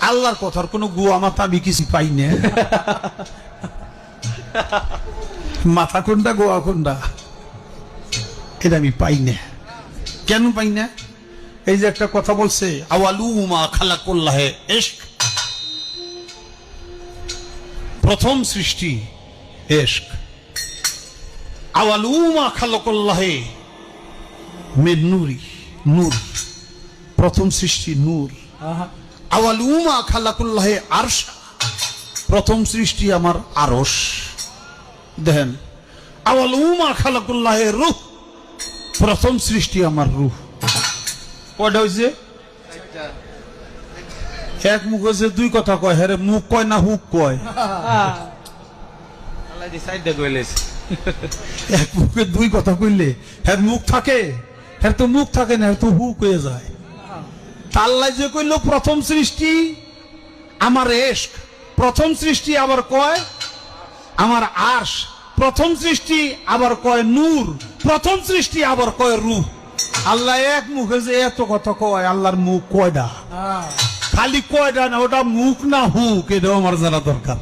আল্লাহর কথার কোনো গুয়া মাথা আমি কিছু পাই না। মাথা কোনটা গোয়া কোনটা এটা আমি পাই না। কেন পাই না? এই যে একটা কথা বলছে, আওয়ালু মা খালাকুল্লাহে ইশক, প্রথম সৃষ্টি ইশক। আওয়ালু মা খালাকুল্লাহে মিন নূরি, নূর, প্রথম সৃষ্টি নূর। আওয়ালু মা খালাকুল্লাহে আরশ, প্রথম সৃষ্টি আমার আরশ। দেখেন, আওয়ালু মা খালাকুল্লাহে রূহ, প্রথম সৃষ্টি আমার রূহ। কয়টা হয়েছে? এক মুখ হয়েছে, দুই কথা কয়। হ্যাঁ, মুখ কয় না হুক কয়? এক মুখে দুই কথা কইলে হ্যাঁ মুখ থাকে? হ্যাঁ তো মুখ থাকে না, তো হুক হয়ে যায়। আল্লাহ যে কইল প্রথম সৃষ্টি আমার ইশক, প্রথম সৃষ্টি আবার কয় আমার আরশ, প্রথম সৃষ্টি আবার কয় নূর, প্রথম সৃষ্টি আবার কয় রূহ। আল্লাহ এক মুখে যে এত কথা কয়, আল্লাহর মুখ কয়টা? খালি কয়টা না, ওটা মুখ না হুক, এটাও আমার জানা দরকার।